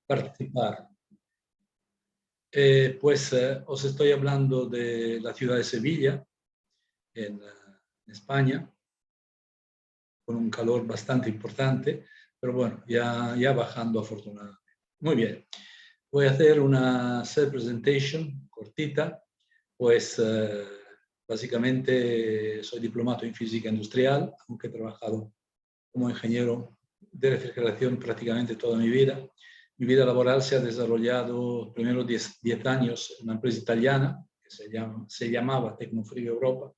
participar. Os estoy hablando de la ciudad de Sevilla, en España, con un calor bastante importante, pero bueno, ya bajando afortunadamente. Muy bien, voy a hacer una self-presentation cortita, pues básicamente soy diplomado en física industrial, aunque he trabajado como ingeniero de refrigeración prácticamente toda mi vida. Mi vida laboral se ha desarrollado primero 10 años en una empresa italiana que se llamaba Tecnofrigo Europa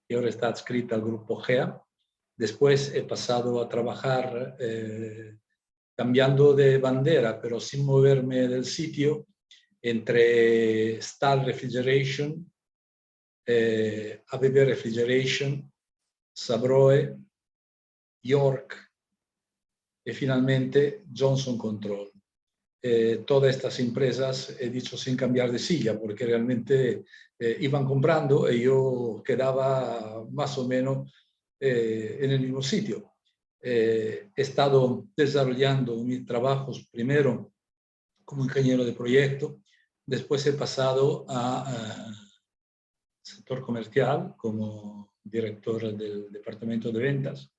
y ahora está adscrita al grupo GEA. Después he pasado a trabajar cambiando de bandera, pero sin moverme del sitio, entre Stal Refrigeration, ABB Refrigeration, Sabroe, York y finalmente Johnson Control. Todas estas empresas, he dicho sin cambiar de silla, porque realmente iban comprando y yo quedaba más o menos en el mismo sitio. He estado desarrollando mis trabajos primero como ingeniero de proyecto, después he pasado a sector comercial como director del departamento de ventas.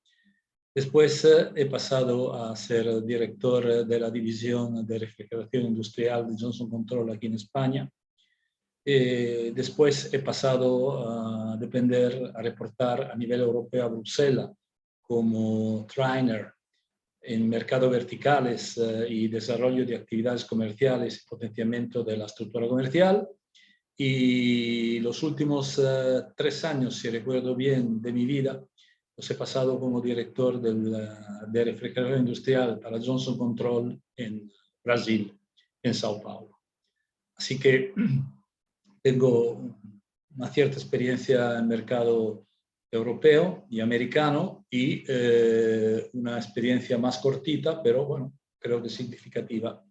Después he pasado a ser director de la división de refrigeración industrial de Johnson Control aquí en España. Después he pasado a depender, a reportar a nivel europeo a Bruselas como trainer en mercados verticales y desarrollo de actividades comerciales y potenciamiento de la estructura comercial. Y los últimos 3 años, si recuerdo bien, de mi vida, los he pasado como director de refrigeración industrial para Johnson Control en Brasil, en Sao Paulo. Así que tengo una cierta experiencia en el mercado europeo y americano y una experiencia más cortita, pero bueno, creo que significativa,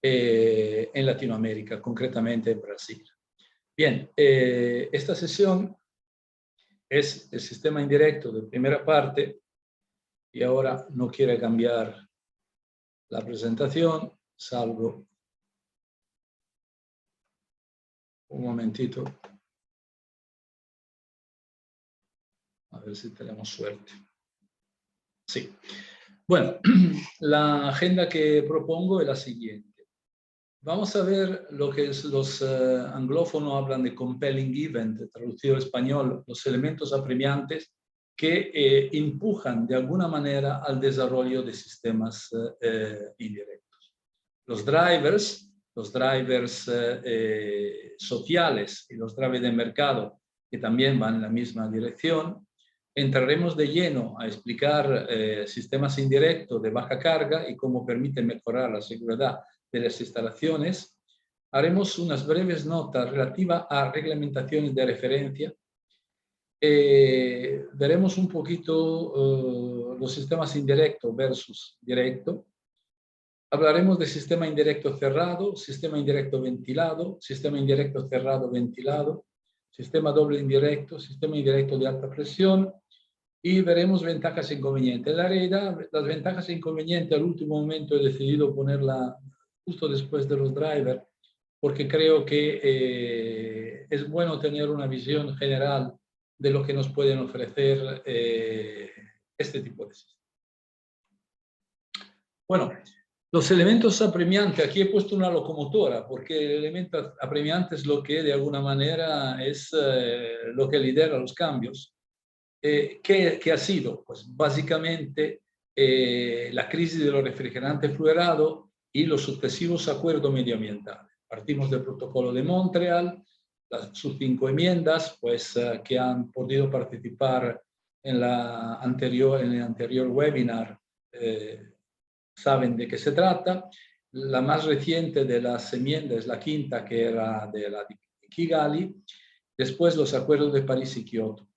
en Latinoamérica, concretamente en Brasil. Bien, esta sesión es el sistema indirecto de primera parte y ahora no quiere cambiar la presentación, salvo un momentito. A ver si tenemos suerte. Sí. Bueno, la agenda que propongo es la siguiente. Vamos a ver lo que los anglófonos hablan de compelling event, traducido al español, los elementos apremiantes que empujan de alguna manera al desarrollo de sistemas indirectos. Los drivers sociales y los drivers de mercado, que también van en la misma dirección. Entraremos de lleno a explicar sistemas indirectos de baja carga y cómo permiten mejorar la seguridad de las instalaciones. Haremos unas breves notas relativas a reglamentaciones de referencia. Veremos un poquito los sistemas indirectos versus directo. Hablaremos de sistema indirecto cerrado, sistema indirecto ventilado, sistema indirecto cerrado ventilado, sistema doble indirecto, sistema indirecto de alta presión, y veremos ventajas e inconvenientes. En la realidad, las ventajas e inconvenientes al último momento he decidido ponerla justo después de los drivers, porque creo que es bueno tener una visión general de lo que nos pueden ofrecer este tipo de sistemas. Bueno, los elementos apremiantes, aquí he puesto una locomotora, porque el elemento apremiante es lo que de alguna manera es lo que lidera los cambios. ¿Qué ha sido? Pues básicamente la crisis de los refrigerantes fluorados y los sucesivos acuerdos medioambientales. Partimos del protocolo de Montreal, sus 5 enmiendas, pues que han podido participar en el anterior webinar, saben de qué se trata. La más reciente de las enmiendas es la 5ª, que era de la de Kigali. Después los acuerdos de París y Kioto.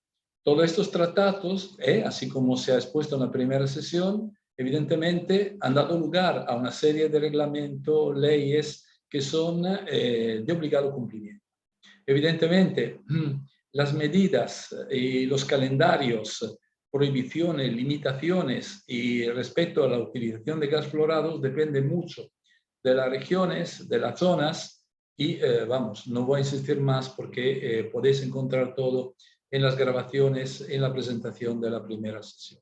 Todos estos tratados, así como se ha expuesto en la primera sesión, evidentemente han dado lugar a una serie de reglamentos, leyes que son de obligado cumplimiento. Evidentemente, las medidas y los calendarios, prohibiciones, limitaciones y respecto a la utilización de gas fluorados depende mucho de las regiones, de las zonas, y vamos, no voy a insistir más porque podéis encontrar todo en las grabaciones, en la presentación de la primera sesión.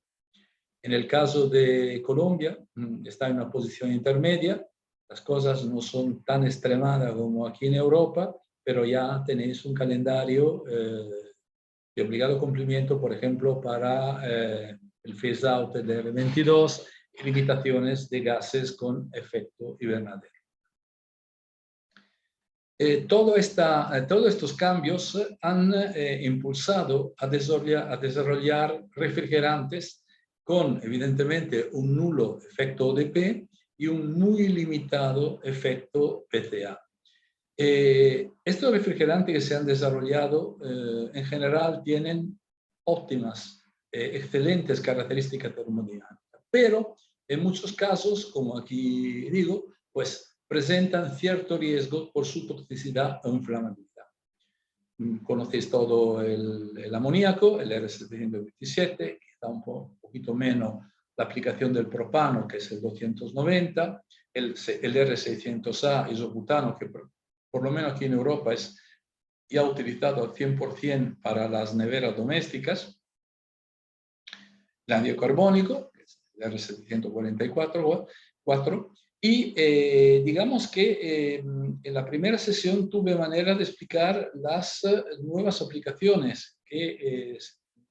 En el caso de Colombia, está en una posición intermedia, las cosas no son tan extremadas como aquí en Europa, pero ya tenéis un calendario de obligado cumplimiento, por ejemplo, para el phase out del R22 y limitaciones de gases con efecto invernadero. Todos estos cambios han impulsado a desarrollar refrigerantes con, evidentemente, un nulo efecto ODP y un muy limitado efecto PCA. Estos refrigerantes que se han desarrollado, en general, tienen óptimas, excelentes características termodinámicas, pero en muchos casos, como aquí digo, pues presentan cierto riesgo por su toxicidad o inflamabilidad. Conocéis todo el amoníaco, el R727, quizá un poquito menos la aplicación del propano, que es el 290, el R600A isobutano, que por lo menos aquí en Europa es ya utilizado al 100% para las neveras domésticas, el anhídrido carbónico, que es el R744, y digamos que en la primera sesión tuve manera de explicar las nuevas aplicaciones que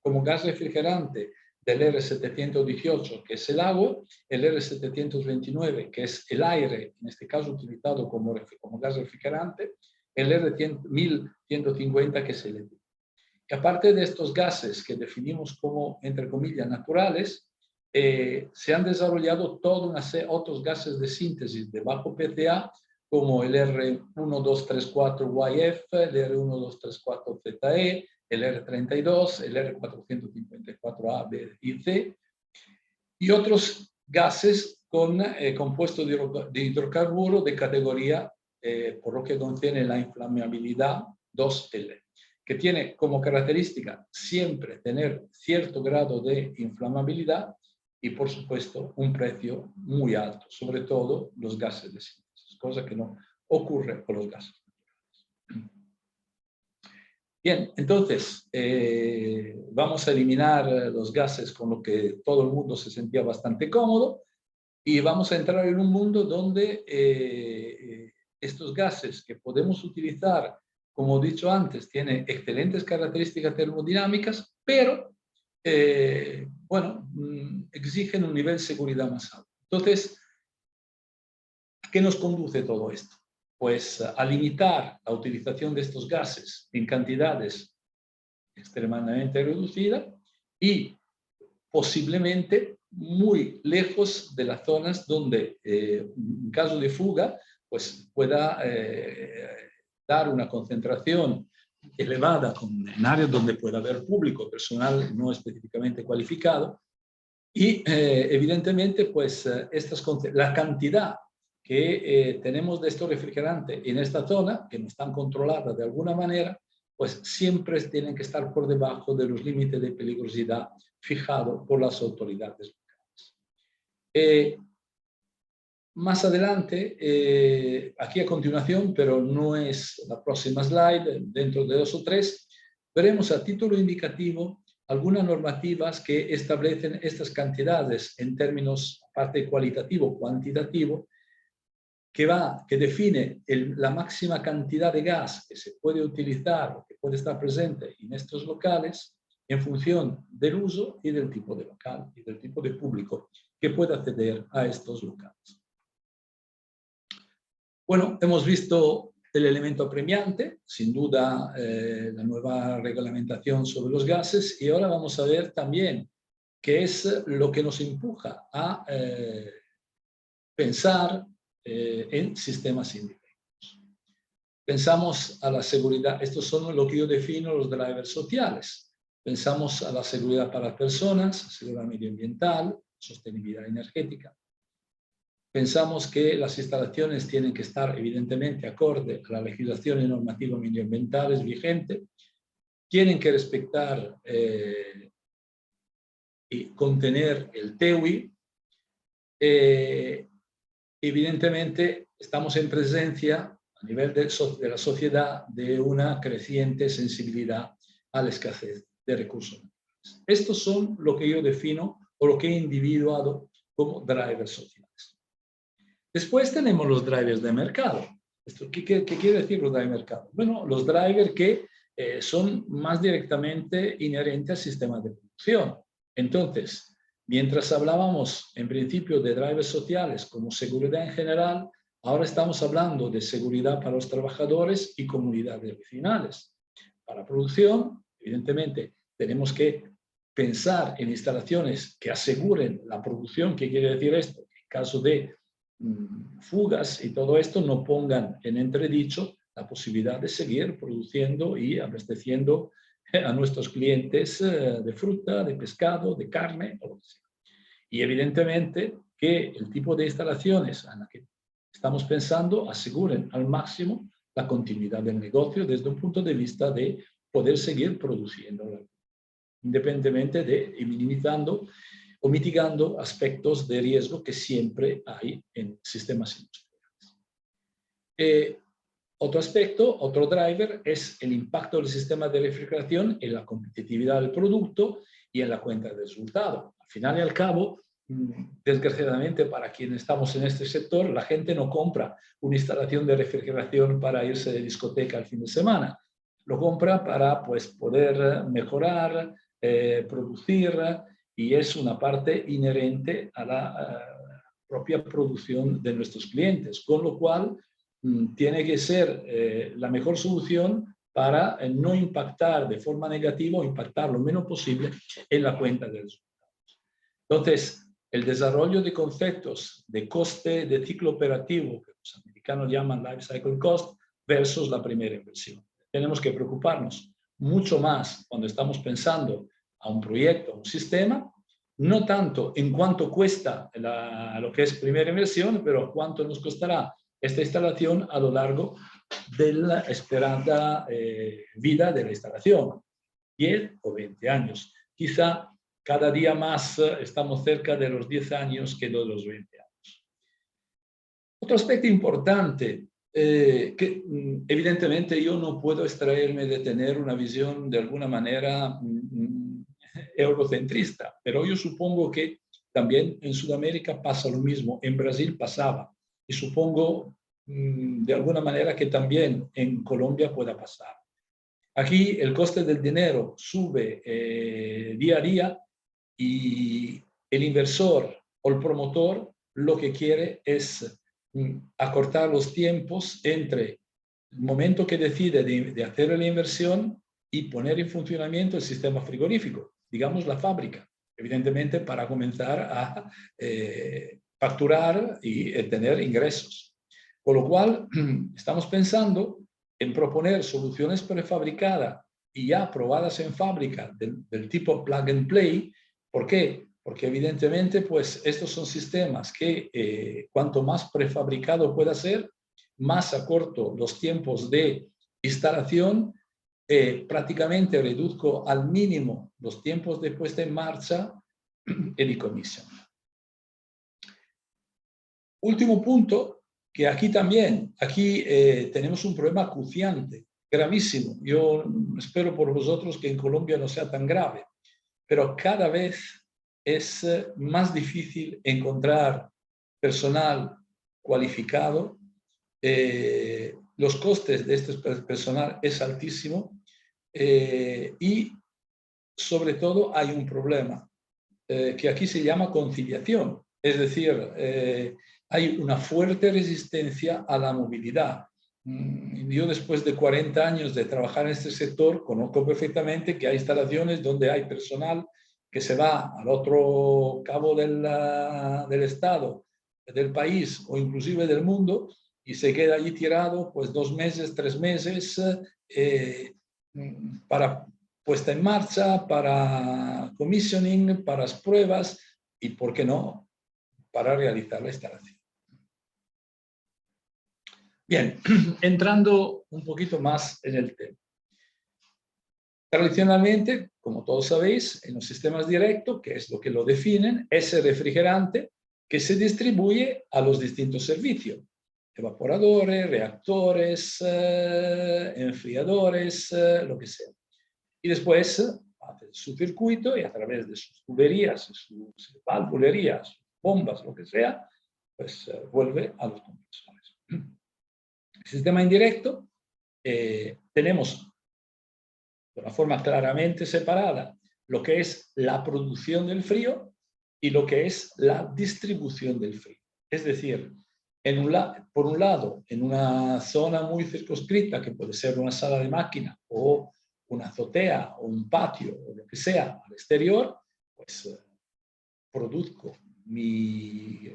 como gas refrigerante del R718, que es el agua, el R729, que es el aire, en este caso utilizado como gas refrigerante, el R1150, que es el etileno. Y aparte de estos gases que definimos como, entre comillas, naturales, se han desarrollado toda una serie de otros gases de síntesis de bajo PCA, como el R1234YF, el R1234ZE, el R32, el R454A, B y C, y otros gases con compuestos de hidrocarburo de categoría, por lo que contiene la inflamabilidad 2L, que tiene como característica siempre tener cierto grado de inflamabilidad y, por supuesto, un precio muy alto, sobre todo los gases de síntesis, cosa que no ocurre con los gases naturales. Bien, entonces, vamos a eliminar los gases con los que todo el mundo se sentía bastante cómodo y vamos a entrar en un mundo donde estos gases que podemos utilizar, como he dicho antes, tienen excelentes características termodinámicas, pero bueno, exigen un nivel de seguridad más alto. Entonces, ¿a qué nos conduce todo esto? Pues a limitar la utilización de estos gases en cantidades extremadamente reducidas y posiblemente muy lejos de las zonas donde, en caso de fuga, pues pueda dar una concentración elevada en áreas donde pueda haber público, personal no específicamente cualificado, y evidentemente pues la cantidad que tenemos de estos refrigerantes en esta zona, que no están controladas de alguna manera, pues siempre tienen que estar por debajo de los límites de peligrosidad fijados por las autoridades locales. Más adelante, aquí a continuación, pero no es la próxima slide, dentro de 2 o 3, veremos a título indicativo algunas normativas que establecen estas cantidades en términos, aparte cualitativo, cuantitativo, que define la máxima cantidad de gas que se puede utilizar o que puede estar presente en estos locales en función del uso y del tipo de local y del tipo de público que pueda acceder a estos locales. Bueno, hemos visto el elemento apremiante, sin duda la nueva reglamentación sobre los gases, y ahora vamos a ver también qué es lo que nos empuja a pensar en sistemas indefinidos. Pensamos a la seguridad, estos son lo que yo defino los drivers sociales. Pensamos a la seguridad para las personas, seguridad medioambiental, sostenibilidad energética. Pensamos que las instalaciones tienen que estar evidentemente acorde a la legislación y normativa medioambientales vigente, tienen que respetar y contener el TEUI, evidentemente estamos en presencia a nivel de la sociedad de una creciente sensibilidad a la escasez de recursos naturales. Estos son lo que yo defino o lo que he individuado como drivers sociales. Después tenemos los drivers de mercado. ¿Qué quiere decir los drivers de mercado? Bueno, los drivers que son más directamente inherentes al sistema de producción. Entonces, mientras hablábamos en principio de drivers sociales como seguridad en general, ahora estamos hablando de seguridad para los trabajadores y comunidades vecinales. Para producción, evidentemente, tenemos que pensar en instalaciones que aseguren la producción. ¿Qué quiere decir esto? En caso de fugas y todo esto no pongan en entredicho la posibilidad de seguir produciendo y abasteciendo a nuestros clientes de fruta, de pescado, de carne, o lo que sea. Y evidentemente que el tipo de instalaciones en las que estamos pensando aseguren al máximo la continuidad del negocio desde un punto de vista de poder seguir produciendo, independientemente de minimizando o mitigando aspectos de riesgo que siempre hay en sistemas industriales. Otro aspecto, otro driver, es el impacto del sistema de refrigeración en la competitividad del producto y en la cuenta de resultado. Al final y al cabo, desgraciadamente para quienes estamos en este sector, la gente no compra una instalación de refrigeración para irse de discoteca el fin de semana. Lo compra para poder mejorar, producir, y es una parte inherente a la propia producción de nuestros clientes, con lo cual tiene que ser la mejor solución para no impactar de forma negativa o impactar lo menos posible en la cuenta de resultados. Entonces, el desarrollo de conceptos de coste de ciclo operativo, que los americanos llaman life cycle cost, versus la primera inversión. Tenemos que preocuparnos mucho más cuando estamos pensando a un proyecto, a un sistema, no tanto en cuánto cuesta lo que es primera inversión, pero cuánto nos costará esta instalación a lo largo de la esperada vida de la instalación, 10 o 20 años. Quizá cada día más estamos cerca de los 10 años que de los 20 años. Otro aspecto importante, que evidentemente yo no puedo extraerme de tener una visión de alguna manera eurocentrista, pero yo supongo que también en Sudamérica pasa lo mismo, en Brasil pasaba, y supongo de alguna manera que también en Colombia pueda pasar. Aquí el coste del dinero sube día a día y el inversor o el promotor lo que quiere es acortar los tiempos entre el momento que decide de hacer la inversión y poner en funcionamiento el sistema frigorífico, digamos la fábrica, evidentemente para comenzar a facturar y tener ingresos. Con lo cual, estamos pensando en proponer soluciones prefabricadas y ya probadas en fábrica del tipo plug and play. ¿Por qué? Porque evidentemente pues estos son sistemas que cuanto más prefabricado pueda ser, más acorto los tiempos de instalación, prácticamente reduzco al mínimo los tiempos de puesta en marcha y de comisión. Último punto, que aquí también, tenemos un problema acuciante, gravísimo. Yo espero por vosotros que en Colombia no sea tan grave, pero cada vez es más difícil encontrar personal cualificado. Los costes de este personal es altísimo y sobre todo hay un problema que aquí se llama conciliación, es decir, hay una fuerte resistencia a la movilidad. Yo después de 40 años de trabajar en este sector conozco perfectamente que hay instalaciones donde hay personal que se va al otro cabo del estado, del país o inclusive del mundo y se queda allí tirado pues 2 meses, 3 meses para puesta en marcha, para commissioning, para las pruebas y, ¿por qué no?, para realizar la instalación. Bien, entrando un poquito más en el tema. Tradicionalmente, como todos sabéis, en los sistemas directos, que es lo que lo definen, ese refrigerante que se distribuye a los distintos servicios. Evaporadores, reactores, enfriadores, lo que sea. Y después hace su circuito y a través de sus tuberías, sus válvulerías, sus bombas, lo que sea, pues vuelve a los compresores. El sistema indirecto, tenemos de una forma claramente separada lo que es la producción del frío y lo que es la distribución del frío. Es decir, por un lado, en una zona muy circunscrita, que puede ser una sala de máquina o una azotea o un patio o lo que sea al exterior, pues produzco mi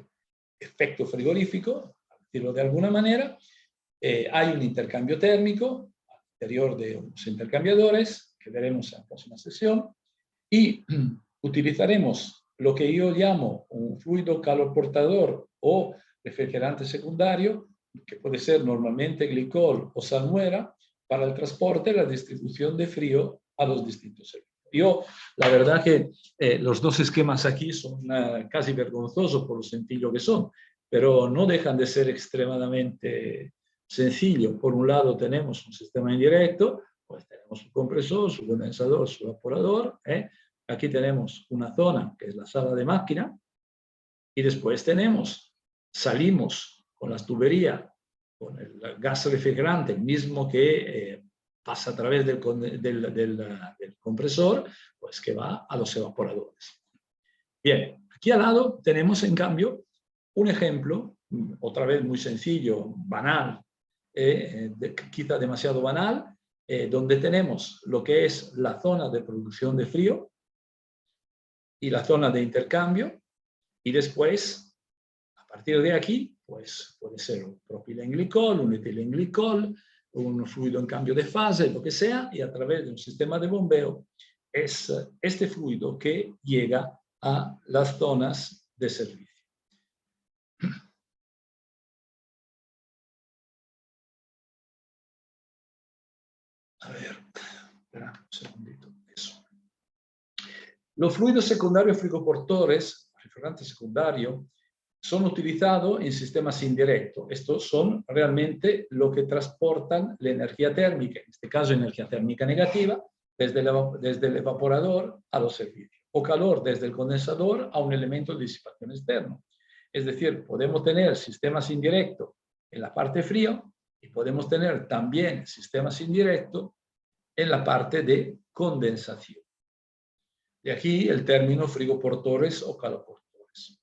efecto frigorífico, por decirlo de alguna manera. Hay un intercambio térmico al interior de unos intercambiadores que veremos en la próxima sesión y utilizaremos lo que yo llamo un fluido calor portador o refrigerante secundario, que puede ser normalmente glicol o salmuera, para el transporte y la distribución de frío a los distintos servicios. Yo, la verdad que los dos esquemas aquí son casi vergonzosos por lo sencillo que son, pero no dejan de ser extremadamente sencillos. Por un lado tenemos un sistema indirecto, pues tenemos su compresor, su condensador, su evaporador. Aquí tenemos una zona que es la sala de máquina y después salimos con las tuberías, con el gas refrigerante, el mismo que pasa a través del compresor, pues que va a los evaporadores. Bien, aquí al lado tenemos en cambio un ejemplo, otra vez muy sencillo, banal, quizá demasiado banal, donde tenemos lo que es la zona de producción de frío y la zona de intercambio, y después, a partir de aquí, pues puede ser un propilenglicol, un etilenglicol, un fluido en cambio de fase, lo que sea, y a través de un sistema de bombeo es este fluido que llega a las zonas de servicio. A ver, espera un segundito. Eso. Los fluidos secundarios frigoportadores, refrigerantes secundarios, son utilizados en sistemas indirectos. Estos son realmente lo que transportan la energía térmica, en este caso energía térmica negativa, desde el evaporador a los servicios, o calor desde el condensador a un elemento de disipación externo. Es decir, podemos tener sistemas indirectos en la parte frío y podemos tener también sistemas indirectos en la parte de condensación. De aquí el término frigoportadores o caloportadores.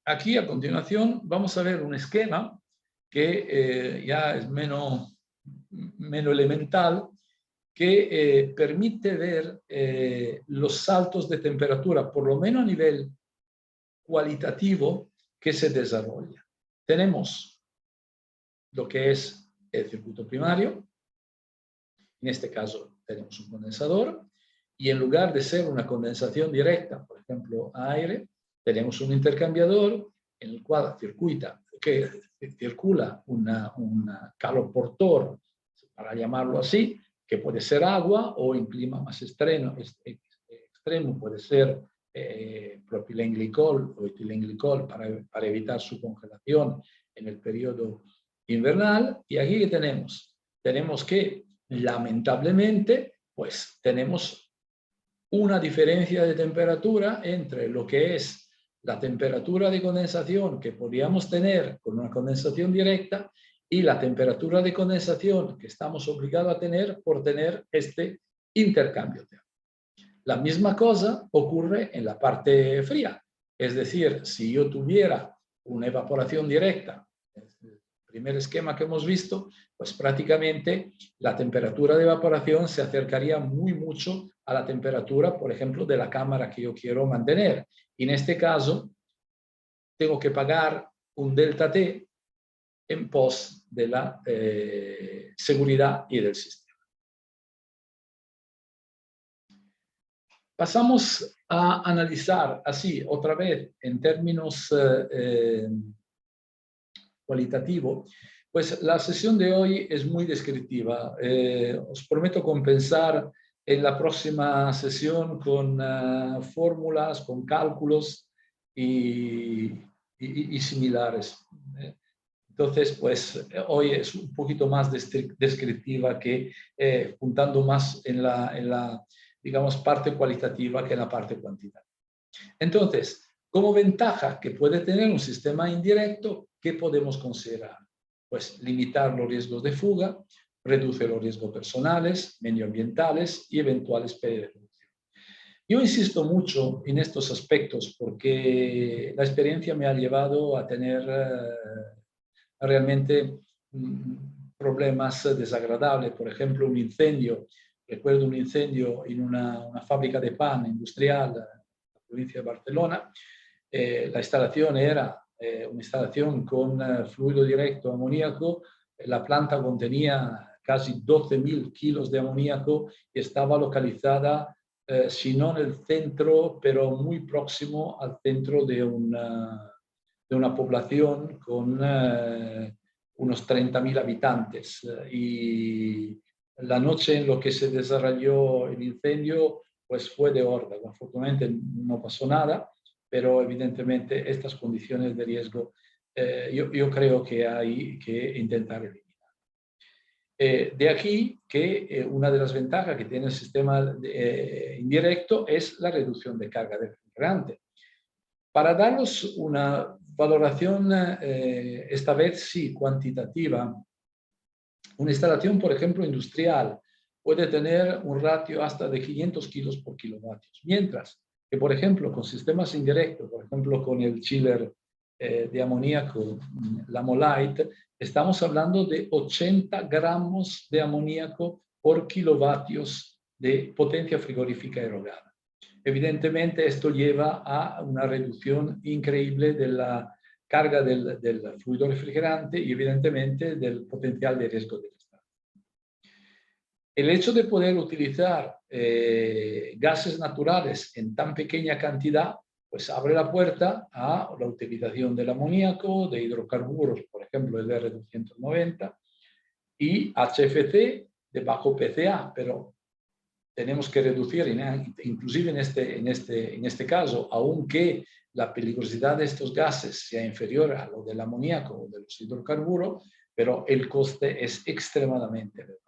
Aquí a continuación vamos a ver un esquema que ya es menos elemental, que permite ver los saltos de temperatura, por lo menos a nivel cualitativo, que se desarrolla. Tenemos lo que es el circuito primario, en este caso tenemos un condensador, y en lugar de ser una condensación directa, por ejemplo, a aire, tenemos un intercambiador en el cual circula un calor-portor, para llamarlo así, que puede ser agua o en clima más extremo puede ser propilenglicol o etilenglicol para evitar su congelación en el periodo invernal. Y aquí ¿qué tenemos? Tenemos que, lamentablemente, pues tenemos una diferencia de temperatura entre lo que es la temperatura de condensación que podríamos tener con una condensación directa y la temperatura de condensación que estamos obligados a tener por tener este intercambio térmico. La misma cosa ocurre en la parte fría. Es decir, si yo tuviera una evaporación directa, el primer esquema que hemos visto, pues prácticamente la temperatura de evaporación se acercaría muy mucho a la temperatura, por ejemplo, de la cámara que yo quiero mantener. Y en este caso, tengo que pagar un delta T en pos de la seguridad y del sistema. Pasamos a analizar así, otra vez, en términos cualitativos, pues la sesión de hoy es muy descriptiva. Os prometo compensar en la próxima sesión con fórmulas, con cálculos y similares. Entonces, pues hoy es un poquito más descriptiva que puntando más en la, digamos, parte cualitativa que en la parte cuantitativa. Entonces, como ventaja que puede tener un sistema indirecto, ¿qué podemos considerar? Pues limitar los riesgos de fuga, reduce los riesgos personales, medioambientales y eventuales pérdidas. Yo insisto mucho en estos aspectos porque la experiencia me ha llevado a tener realmente problemas desagradables. Por ejemplo, un incendio. Recuerdo un incendio en una fábrica de pan industrial en la provincia de Barcelona. La instalación era una instalación con fluido directo amoníaco. La planta contenía casi 12.000 kilos de amoníaco y estaba localizada, si no en el centro, pero muy próximo al centro de una población con unos 30.000 habitantes. Y la noche en la que se desarrolló el incendio, pues fue de horda. Afortunadamente no pasó nada, pero evidentemente estas condiciones de riesgo yo creo que hay que intentar eliminar. De aquí que una de las ventajas que tiene el sistema indirecto es la reducción de carga de refrigerante. Para daros una valoración, esta vez sí, cuantitativa, una instalación, por ejemplo, industrial puede tener un ratio hasta de 500 kilos por kilovatios, mientras que, por ejemplo, con sistemas indirectos, por ejemplo, con el chiller de amoníaco, la Molite, estamos hablando de 80 gramos de amoníaco por kilovatios de potencia frigorífica erogada. Evidentemente, esto lleva a una reducción increíble de la carga del fluido refrigerante y, evidentemente, del potencial de riesgo del estado. El hecho de poder utilizar gases naturales en tan pequeña cantidad, pues abre la puerta a la utilización del amoníaco, de hidrocarburos, por ejemplo, el R290, y HFC de bajo PCA, pero tenemos que reducir, inclusive en este caso, aunque la peligrosidad de estos gases sea inferior a lo del amoníaco o de los hidrocarburos, pero el coste es extremadamente elevado.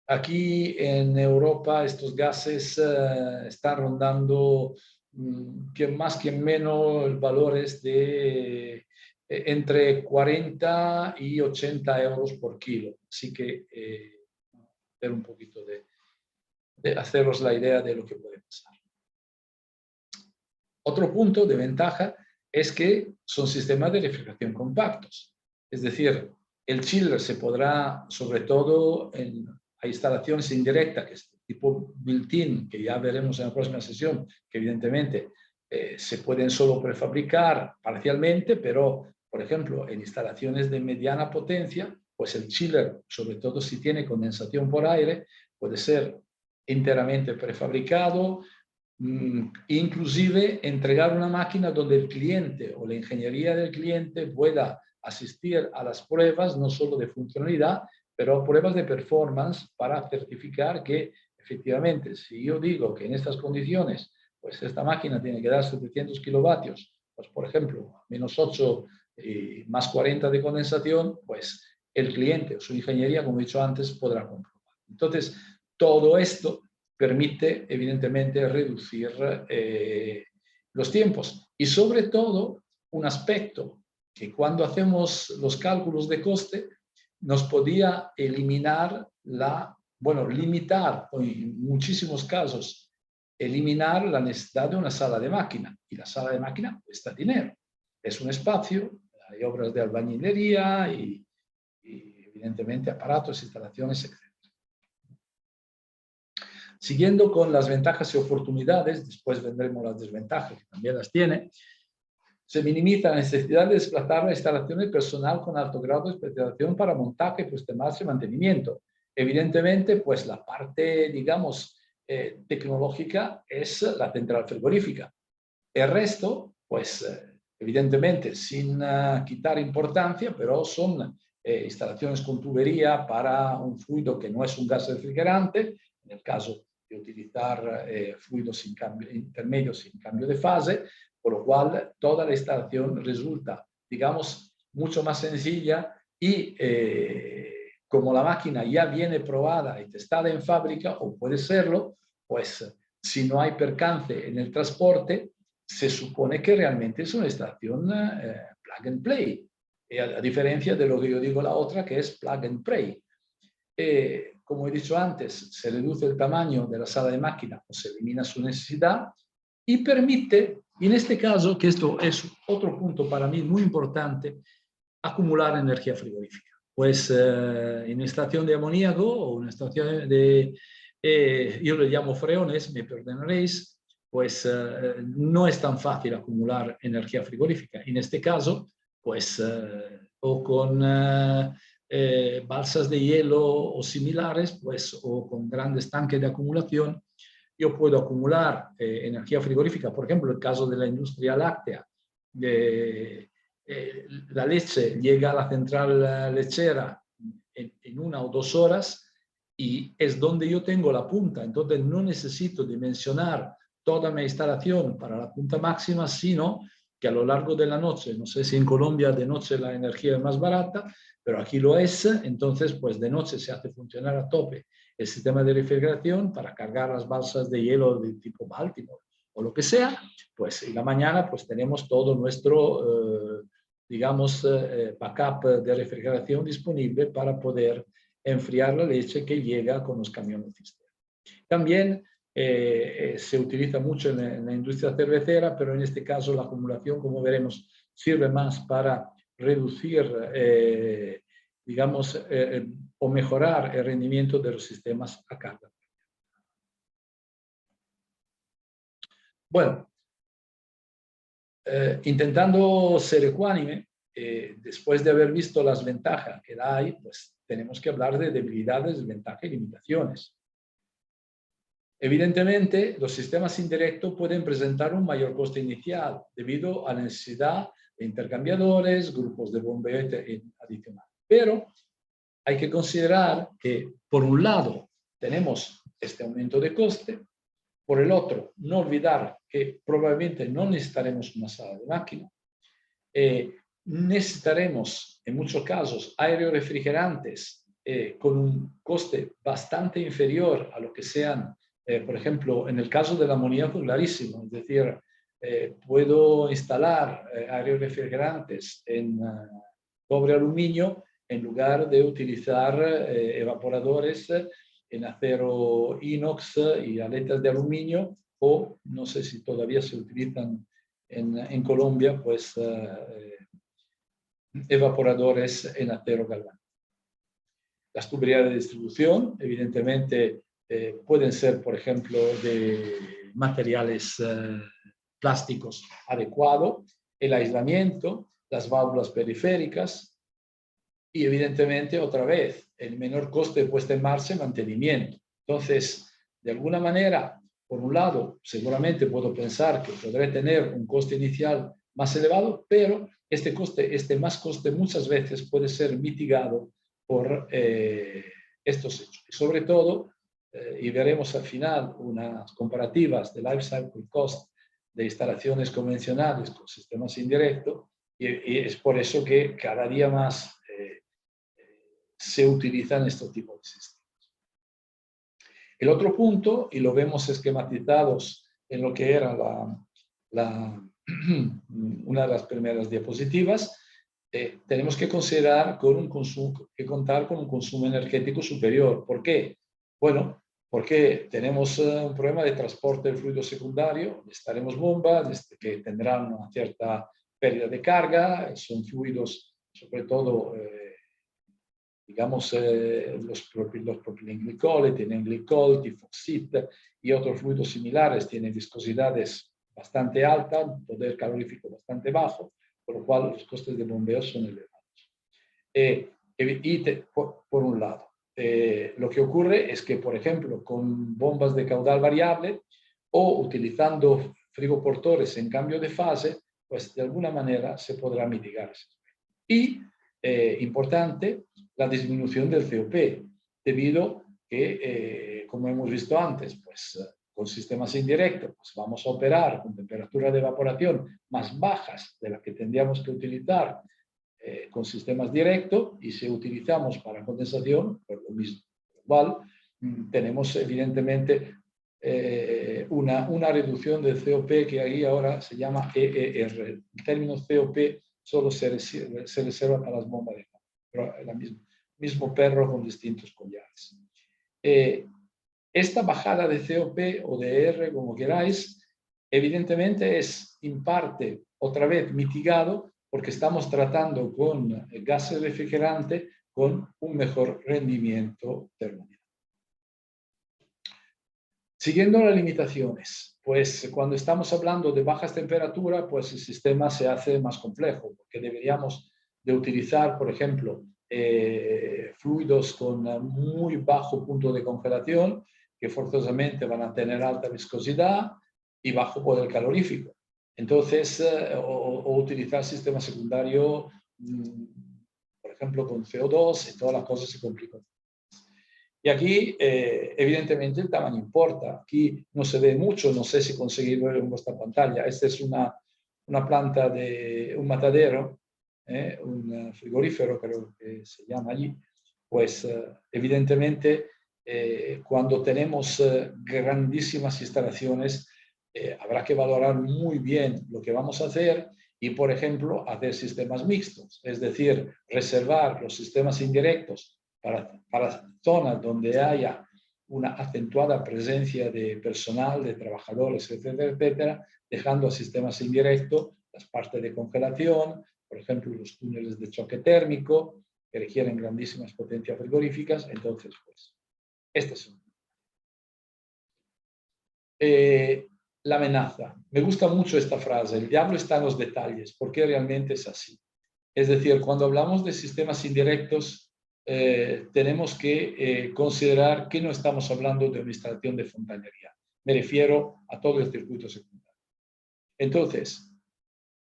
Aquí en Europa estos gases están rondando que más que menos valores de entre 40 y 80 euros por kilo. Así que ver un poquito de haceros la idea de lo que puede pasar. Otro punto de ventaja es que son sistemas de refrigeración compactos. Es decir, el chiller se podrá, sobre todo hay instalaciones indirectas, que es tipo built-in, que ya veremos en la próxima sesión, que evidentemente se pueden solo prefabricar parcialmente, pero, por ejemplo, en instalaciones de mediana potencia, pues el chiller, sobre todo si tiene condensación por aire, puede ser enteramente prefabricado, inclusive entregar una máquina donde el cliente o la ingeniería del cliente pueda asistir a las pruebas, no solo de funcionalidad, pero pruebas de performance para certificar que efectivamente, si yo digo que en estas condiciones, pues esta máquina tiene que dar 700 kilovatios, pues por ejemplo, menos 8 y más 40 de condensación, pues el cliente o su ingeniería, como he dicho antes, podrá comprobar. Entonces, todo esto permite, evidentemente, reducir los tiempos. Y sobre todo, un aspecto que cuando hacemos los cálculos de coste, nos podía eliminar limitar, o en muchísimos casos, eliminar la necesidad de una sala de máquina. Y la sala de máquina cuesta dinero. Es un espacio, hay obras de albañilería y evidentemente, aparatos, instalaciones, etc. Siguiendo con las ventajas y oportunidades, después vendremos las desventajas, que también las tiene, se minimiza la necesidad de desplazar la instalación de personal con alto grado de especialización para montaje, puesta en marcha y mantenimiento. Evidentemente, pues la parte, digamos, tecnológica es la central frigorífica. El resto, pues, evidentemente, sin quitar importancia, pero son instalaciones con tubería para un fluido que no es un gas refrigerante, en en el caso de utilizar fluidos intermedios sin cambio de fase, por lo cual toda la instalación resulta, digamos, mucho más sencilla y como la máquina ya viene probada y testada en fábrica, o puede serlo, pues si no hay percance en el transporte, se supone que realmente es una estación plug and play, a diferencia de lo que yo digo la otra, que es plug and play. Como he dicho antes, se reduce el tamaño de la sala de máquina o se elimina su necesidad y permite, en este caso, que esto es otro punto para mí muy importante, acumular energía frigorífica. Pues en una estación de amoníaco o una estación de, yo le llamo freones, me perdonaréis, pues no es tan fácil acumular energía frigorífica. En este caso, pues o con balsas de hielo o similares, pues o con grandes tanques de acumulación, yo puedo acumular energía frigorífica. Por ejemplo, el caso de la industria láctea, la leche llega a la central lechera en 1 o 2 horas y es donde yo tengo la punta. Entonces no necesito dimensionar toda mi instalación para la punta máxima, sino que a lo largo de la noche, no sé si en Colombia de noche la energía es más barata, pero aquí lo es, entonces pues de noche se hace funcionar a tope el sistema de refrigeración para cargar las balsas de hielo de tipo Baltimore o lo que sea, pues en la mañana pues tenemos todo nuestro, digamos, backup de refrigeración disponible para poder enfriar la leche que llega con los camiones cisterna. También se utiliza mucho en la industria cervecera, pero en este caso la acumulación, como veremos, sirve más para reducir, digamos, o mejorar el rendimiento de los sistemas a carga. Bueno, intentando ser ecuánime, después de haber visto las ventajas que hay, pues tenemos que hablar de debilidades, desventajas y limitaciones. Evidentemente, los sistemas indirectos pueden presentar un mayor coste inicial debido a la necesidad de intercambiadores, grupos de bombeo adicional. Pero hay que considerar que, por un lado, tenemos este aumento de coste. Por el otro, no olvidar que probablemente no necesitaremos una sala de máquina. Necesitaremos, en muchos casos, aerorefrigerantes con un coste bastante inferior a lo que sean, por ejemplo, en el caso del amoníaco, clarísimo. Es decir, puedo instalar aerorefrigerantes en cobre aluminio en lugar de utilizar evaporadores en acero inox y aletas de aluminio, o no sé si todavía se utilizan en Colombia, pues evaporadores en acero galvánico. Las tuberías de distribución, evidentemente, pueden ser, por ejemplo, de materiales plásticos adecuados, el aislamiento, las válvulas periféricas y, evidentemente, otra vez, el menor coste de puesta en marcha y mantenimiento. Entonces, de alguna manera, por un lado, seguramente puedo pensar que podré tener un coste inicial más elevado, pero este más coste muchas veces puede ser mitigado por estos hechos. Y sobre todo, y veremos al final unas comparativas de life cycle cost de instalaciones convencionales con sistemas indirectos, y es por eso que cada día más se utilizan estos tipos de sistemas. El otro punto, y lo vemos esquematizados en lo que era una de las primeras diapositivas, tenemos que considerar contar con un consumo energético superior. ¿Por qué? Bueno, porque tenemos un problema de transporte del fluido secundario, necesitaremos bombas que tendrán una cierta pérdida de carga, son fluidos sobre todo digamos, los propilenglicoles tienen glicol, tifoxit y otros fluidos similares tienen viscosidades bastante altas, poder calorífico bastante bajo, por lo cual los costes de bombeo son elevados. Por un lado, lo que ocurre es que, por ejemplo, con bombas de caudal variable o utilizando frigoportores en cambio de fase, pues de alguna manera se podrá mitigar. Y, importante, la disminución del COP, debido que, como hemos visto antes, pues con sistemas indirectos pues vamos a operar con temperaturas de evaporación más bajas de las que tendríamos que utilizar con sistemas directos, y si utilizamos para condensación, pues lo mismo. Igual, tenemos evidentemente una reducción del COP que ahí ahora se llama EER. El término COP solo se reserva para las bombas de agua, pero es el mismo perro con distintos collares. Esta bajada de COP o de R, como queráis, evidentemente es en parte otra vez mitigado porque estamos tratando con gases refrigerantes con un mejor rendimiento termodinámico. Siguiendo las limitaciones, pues cuando estamos hablando de bajas temperaturas, pues el sistema se hace más complejo, porque deberíamos de utilizar, por ejemplo, fluidos con muy bajo punto de congelación, que forzosamente van a tener alta viscosidad y bajo poder calorífico. Entonces, o utilizar sistemas secundarios, por ejemplo, con CO2, y todas las cosas se complican. Y aquí, evidentemente, el tamaño importa. Aquí no se ve mucho, no sé si conseguís verlo en vuestra pantalla. Esta es una planta de un matadero, un frigorífero, creo que se llama allí. Pues, evidentemente, cuando tenemos grandísimas instalaciones, habrá que valorar muy bien lo que vamos a hacer y, por ejemplo, hacer sistemas mixtos, es decir, reservar los sistemas indirectos para zonas donde haya una acentuada presencia de personal, de trabajadores, etcétera, etcétera, dejando a sistemas indirectos las partes de congelación, por ejemplo, los túneles de choque térmico, que requieren grandísimas potencias frigoríficas. Entonces, pues, este es la amenaza. Me gusta mucho esta frase, el diablo está en los detalles, porque realmente es así. Es decir, cuando hablamos de sistemas indirectos, tenemos que considerar que no estamos hablando de una instalación de fontanería. Me refiero a todo el circuito secundario. Entonces,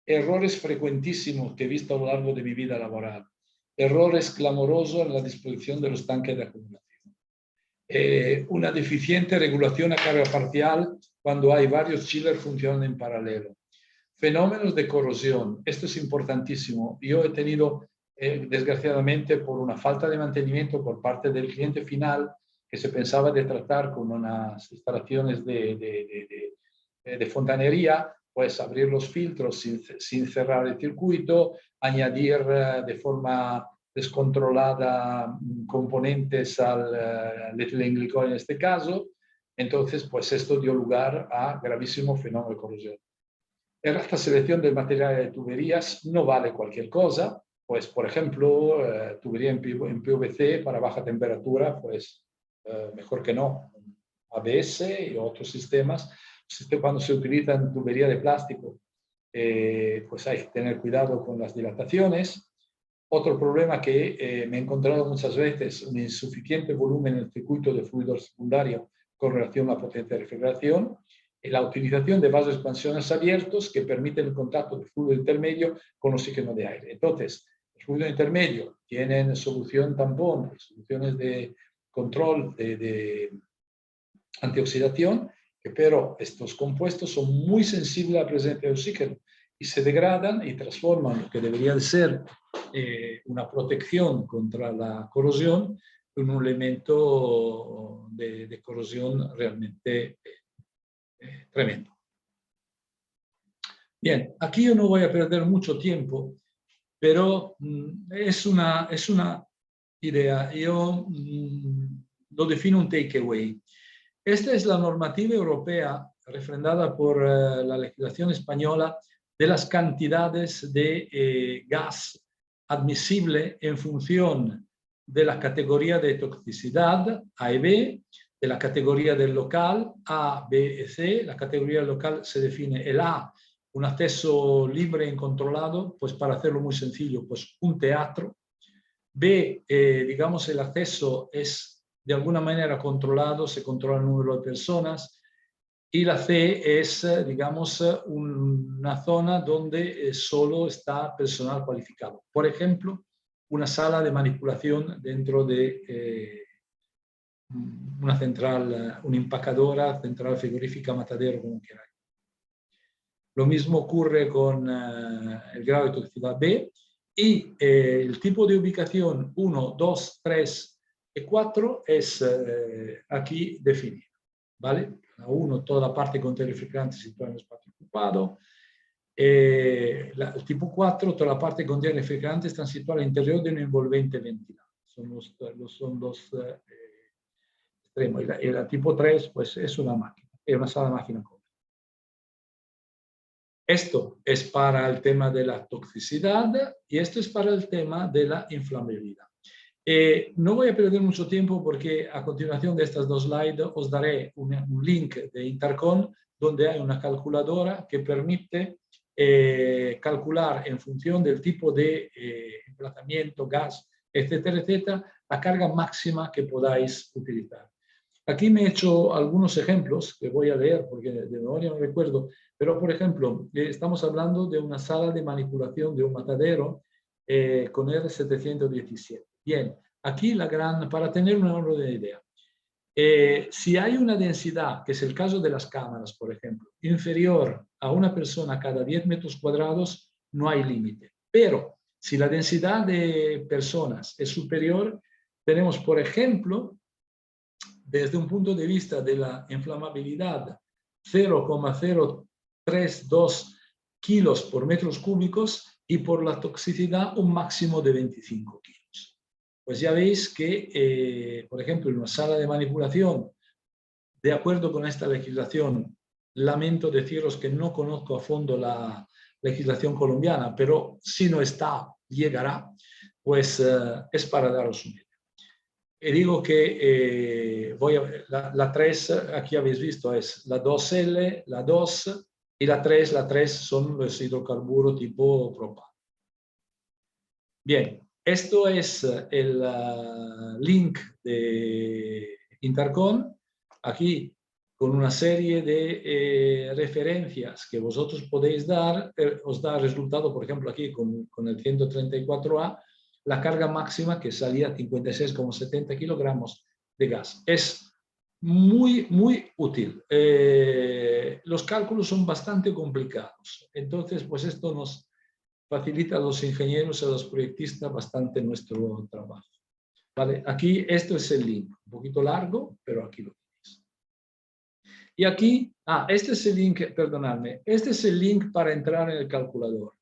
errores frecuentísimos que he visto a lo largo de mi vida laboral. Errores clamorosos en la disposición de los tanques de acumulación. Una deficiente regulación a carga parcial cuando hay varios chillers funcionando en paralelo. Fenómenos de corrosión. Esto es importantísimo. Yo he tenido, desgraciadamente, por una falta de mantenimiento por parte del cliente final, que se pensaba de tratar con unas instalaciones de fontanería, pues abrir los filtros sin cerrar el circuito, añadir de forma descontrolada componentes al etilenglicol en este caso. Entonces, pues esto dio lugar a gravísimo fenómeno de corrosión. Esta selección del material de tuberías no vale cualquier cosa, pues por ejemplo, tubería en PVC para baja temperatura, pues mejor que no. ABS y otros sistemas. Cuando se utiliza en tubería de plástico, pues hay que tener cuidado con las dilataciones. Otro problema que me he encontrado muchas veces, un insuficiente volumen en el circuito de fluido secundario con relación a la potencia de refrigeración. La utilización de vasos de expansiones abiertos que permiten el contacto del fluido intermedio con oxígeno de aire. Entonces, el fluido intermedio tienen solución tampón, soluciones de control de antioxidación, pero estos compuestos son muy sensibles a la presencia de oxígeno y se degradan y transforman lo que debería de ser una protección contra la corrosión en un elemento de corrosión realmente tremendo. Bien, aquí yo no voy a perder mucho tiempo, pero es una idea. Yo lo defino un takeaway. Esta es la normativa europea refrendada por la legislación española de las cantidades de gas admisible en función de la categoría de toxicidad A y B, de la categoría del local A, B y C. La categoría local se define el A, un acceso libre e incontrolado, pues para hacerlo muy sencillo, pues un teatro. B, digamos, el acceso es de alguna manera controlado, se controla el número de personas. Y la C es, digamos, una zona donde solo está personal cualificado. Por ejemplo, una sala de manipulación dentro de una central, una empacadora, central frigorífica, matadero, como queráis. Lo mismo ocurre con el grado de toxicidad B y el tipo de ubicación 1, 2, 3 y 4 es aquí definido. ¿Vale? La 1, toda la parte con refrigerante situada en el espacio ocupado. El tipo 4, toda la parte con refrigerante está situada al interior de un envolvente ventilado. Son dos extremos. Y la tipo 3 pues, es una máquina, es una sala máquina. Esto es para el tema de la toxicidad y esto es para el tema de la inflamabilidad. No voy a perder mucho tiempo porque a continuación de estas dos slides os daré un link de Intercon donde hay una calculadora que permite calcular en función del tipo de emplazamiento, gas, etcétera, etcétera, la carga máxima que podáis utilizar. Aquí me he hecho algunos ejemplos que voy a leer porque de memoria no recuerdo, pero por ejemplo, estamos hablando de una sala de manipulación de un matadero con R717. Bien, aquí para tener una orden de idea, si hay una densidad, que es el caso de las cámaras, por ejemplo, inferior a una persona cada 10 metros cuadrados, no hay límite. Pero si la densidad de personas es superior, tenemos, por ejemplo, desde un punto de vista de la inflamabilidad, 0,032 kilos por metros cúbicos y por la toxicidad un máximo de 25 kilos. Pues ya veis que, por ejemplo, en una sala de manipulación, de acuerdo con esta legislación, lamento deciros que no conozco a fondo la legislación colombiana, pero si no está, llegará, pues es para daros un idea. Y digo que la 3, aquí habéis visto, es la 2L, la 2 y la 3 son los hidrocarburos tipo propano. Bien, esto es el link de Intercon, aquí con una serie de referencias que vosotros podéis dar, os da resultado, por ejemplo, aquí con el 134A, la carga máxima que salía a 56,70 kilogramos de gas. Es muy, muy útil. Los cálculos son bastante complicados. Entonces, pues esto nos facilita a los ingenieros y a los proyectistas bastante nuestro trabajo. ¿Vale? Aquí, esto es el link. Un poquito largo, pero aquí lo tenéis. Y aquí, este es el link, perdonadme, este es el link para entrar en el calculador.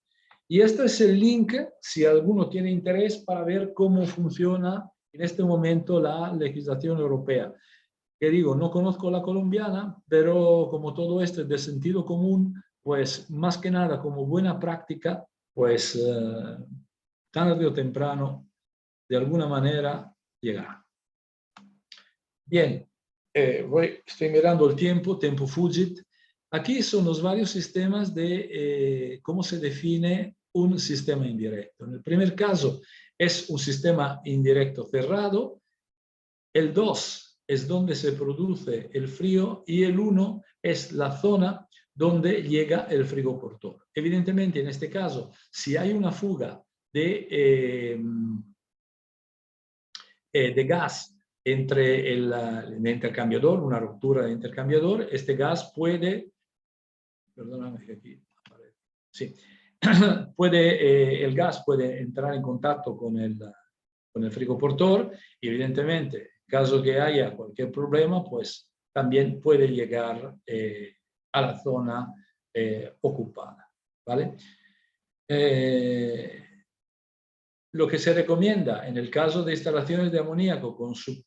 Y este es el link, si alguno tiene interés, para ver cómo funciona en este momento la legislación europea. Que digo, no conozco la colombiana, pero como todo esto es de sentido común, pues más que nada como buena práctica, pues tarde o temprano, de alguna manera, llegará. Bien, estoy mirando el tiempo fugit. Aquí son los varios sistemas de cómo se define un sistema indirecto. En el primer caso es un sistema indirecto cerrado. El 2 es donde se produce el frío y el 1 es la zona donde llega el frigoportor. Evidentemente, en este caso, si hay una fuga de gas entre el intercambiador, una ruptura de intercambiador, este gas puede, perdóname que aquí aparece, sí, el gas puede entrar en contacto con el frigoportor y evidentemente, en caso que haya cualquier problema, pues también puede llegar a la zona ocupada, ¿vale? Lo que se recomienda en el caso de instalaciones de amoníaco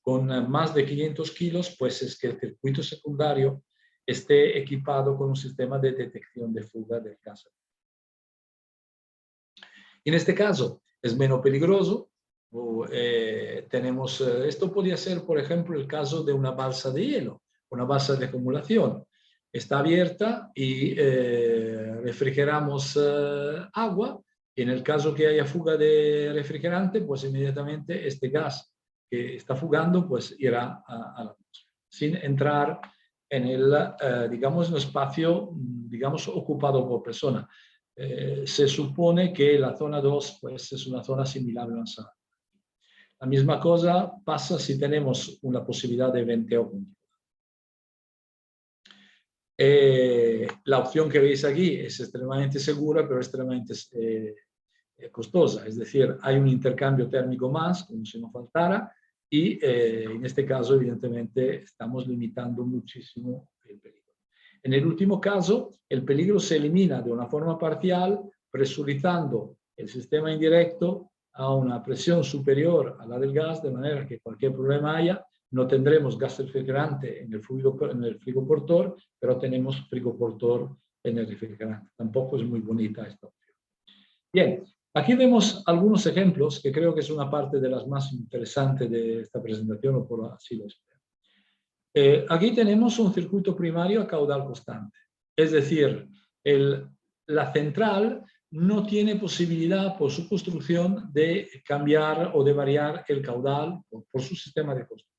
con más de 500 kilos, pues es que el circuito secundario esté equipado con un sistema de detección de fuga del gas. En este caso es menos peligroso. Esto podría ser, por ejemplo, el caso de una balsa de hielo, una balsa de acumulación. Está abierta y refrigeramos agua. En el caso que haya fuga de refrigerante, pues inmediatamente este gas que está fugando pues irá a la atmósfera, sin entrar en el, digamos, un espacio, digamos, ocupado por persona. Se supone que la zona 2 pues, es una zona similar a la sala. La misma cosa pasa si tenemos una posibilidad de venteo continuo. La opción que veis aquí es extremadamente segura, pero extremadamente costosa. Es decir, hay un intercambio térmico más, como si no faltara, y en este caso, evidentemente, estamos limitando muchísimo el peligro. En el último caso, el peligro se elimina de una forma parcial, presurizando el sistema indirecto a una presión superior a la del gas, de manera que cualquier problema haya, no tendremos gas refrigerante en el frigoportor, pero tenemos frigoportor en el refrigerante. Tampoco es muy bonita esta opción. Bien, aquí vemos algunos ejemplos que creo que es una parte de las más interesantes de esta presentación, o por así lo espero. Aquí tenemos un circuito primario a caudal constante. Es decir, la central no tiene posibilidad por su construcción de cambiar o de variar el caudal por su sistema de construcción.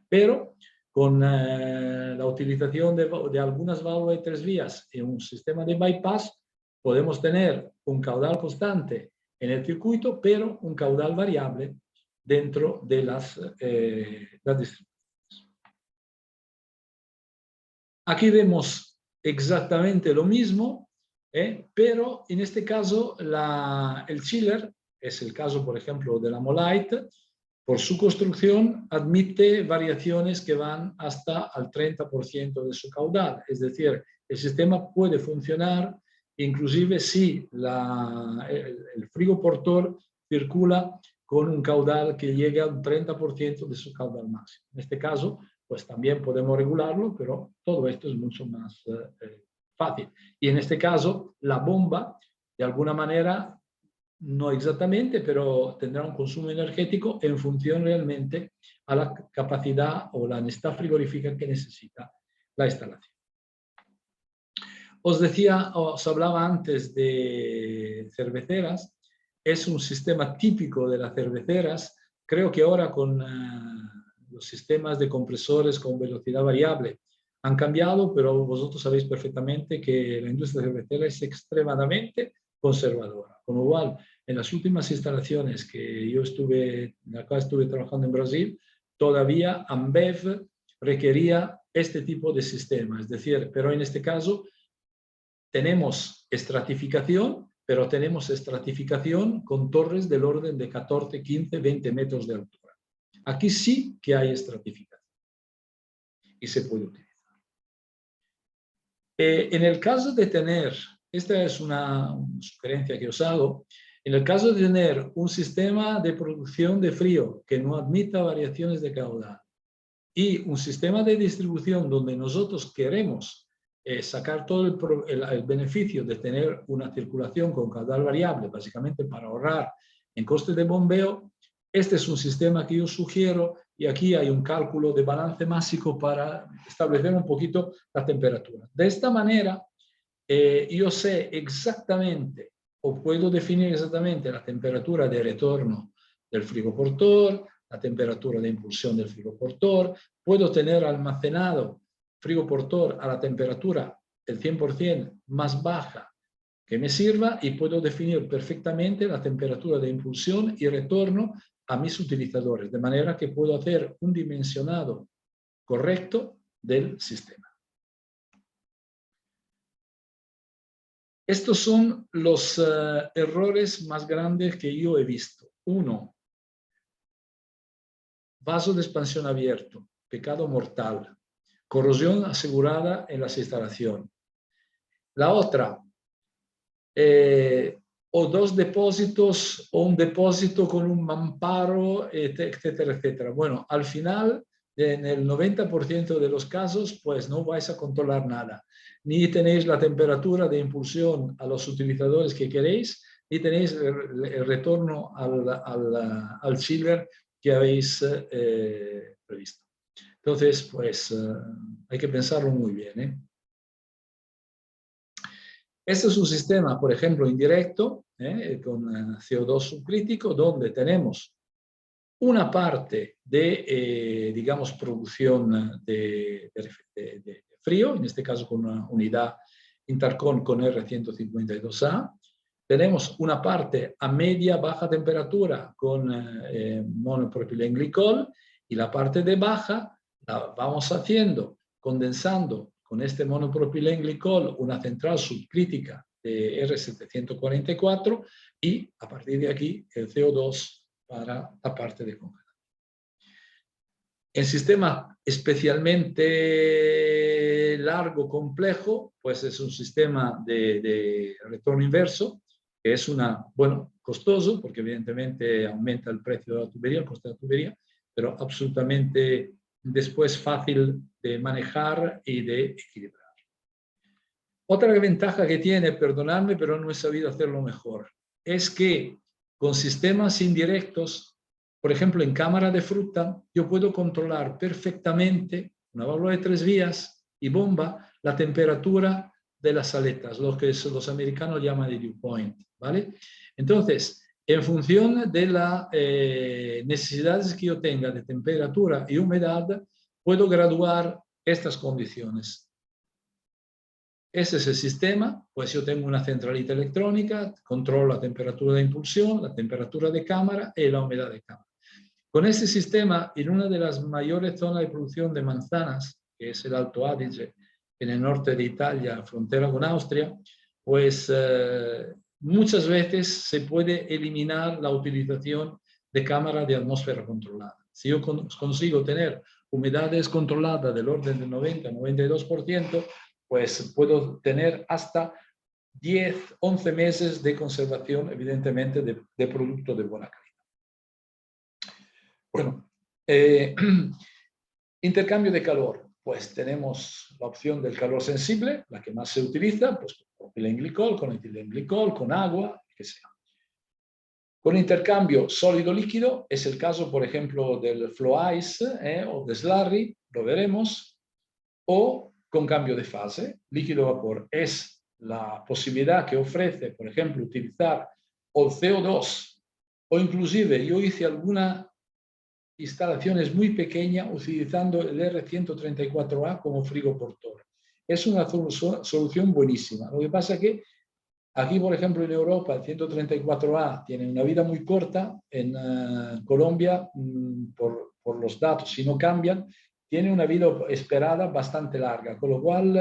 Pero con la utilización de algunas válvulas de 3 vías en un sistema de bypass, podemos tener un caudal constante en el circuito, pero un caudal variable dentro de las distribuciones. Aquí vemos exactamente lo mismo, pero en este caso el chiller, es el caso por ejemplo de la Molite, por su construcción admite variaciones que van hasta al 30% de su caudal. Es decir, el sistema puede funcionar inclusive si el frigoportor circula con un caudal que llegue al 30% de su caudal máximo. En este caso, pues también podemos regularlo, pero todo esto es mucho más fácil. Y en este caso, la bomba, de alguna manera, no exactamente, pero tendrá un consumo energético en función realmente a la capacidad o la necesidad frigorífica que necesita la instalación. Os hablaba antes de cerveceras. Es un sistema típico de las cerveceras. Creo que ahora con los sistemas de compresores con velocidad variable han cambiado, pero vosotros sabéis perfectamente que la industria cervecera es extremadamente conservadora. Con lo cual, en las últimas instalaciones que yo estuve trabajando en Brasil, todavía Ambev requería este tipo de sistema. Es decir, pero en este caso tenemos estratificación, pero tenemos estratificación con torres del orden de 14, 15, 20 metros de altura. Aquí sí que hay estratificación y se puede utilizar. En el caso de tener, esta es una sugerencia que os hago, en el caso de tener un sistema de producción de frío que no admita variaciones de caudal y un sistema de distribución donde nosotros queremos sacar todo el beneficio de tener una circulación con caudal variable, básicamente para ahorrar en costes de bombeo, este es un sistema que yo sugiero y aquí hay un cálculo de balance másico para establecer un poquito la temperatura. De esta manera, yo sé exactamente o puedo definir exactamente la temperatura de retorno del frigoportor, la temperatura de impulsión del frigoportor, puedo tener almacenado frigoportor a la temperatura del 100% más baja que me sirva y puedo definir perfectamente la temperatura de impulsión y retorno a mis utilizadores, de manera que puedo hacer un dimensionado correcto del sistema. Estos son los errores más grandes que yo he visto. Uno, vaso de expansión abierto, pecado mortal, corrosión asegurada en las instalaciones. La otra, o dos depósitos o un depósito con un mamparo, etcétera, etcétera. Bueno, al final, en el 90% de los casos, pues no vais a controlar nada. Ni tenéis la temperatura de impulsión a los utilizadores que queréis, ni tenéis el retorno al chiller que habéis previsto. Entonces, pues hay que pensarlo muy bien, ¿eh? Este es un sistema, por ejemplo, indirecto, con CO2 subcrítico, donde tenemos una parte de, digamos, producción de frío, en este caso con una unidad Intercon con R152A, tenemos una parte a media, baja temperatura con monopropilenglicol y la parte de baja la vamos haciendo, condensando con este monopropilenglicol una central subcrítica de R744 y a partir de aquí el CO2 para la parte de congelado. El sistema especialmente largo, complejo, pues es un sistema de retorno inverso, que es costoso, porque evidentemente aumenta el precio de la tubería, el coste de la tubería, pero absolutamente después fácil de manejar y de equilibrar. Otra ventaja que tiene, perdonadme, pero no he sabido hacerlo mejor, es que con sistemas indirectos, por ejemplo, en cámara de fruta, yo puedo controlar perfectamente, una válvula de 3 vías y bomba, la temperatura de las aletas, lo que los americanos llaman de dew point, ¿vale? Entonces, en función de las necesidades que yo tenga de temperatura y humedad, puedo graduar estas condiciones. Ese es el sistema, pues yo tengo una centralita electrónica, controlo la temperatura de impulsión, la temperatura de cámara y la humedad de cámara. Con este sistema, en una de las mayores zonas de producción de manzanas, que es el Alto Adige, en el norte de Italia, frontera con Austria, pues muchas veces se puede eliminar la utilización de cámara de atmósfera controlada. Si yo consigo tener humedades controladas del orden del 90-92%, pues puedo tener hasta 10, 11 meses de conservación, evidentemente, de producto de buena calidad. Bueno, intercambio de calor. Pues tenemos la opción del calor sensible, la que más se utiliza, pues con propilenglicol, con etilenglicol, con agua, que sea. Con intercambio sólido-líquido, es el caso, por ejemplo, del Flow Ice o de Slurry, lo veremos, o con cambio de fase, líquido-vapor. Es la posibilidad que ofrece, por ejemplo, utilizar o el CO2, o inclusive yo hice alguna instalaciones muy pequeñas utilizando el R134A como frigoportor. Es una solución buenísima. Lo que pasa es que aquí, por ejemplo, en Europa, el 134A tiene una vida muy corta. En Colombia, por los datos, si no cambian, tiene una vida esperada bastante larga. Con lo cual,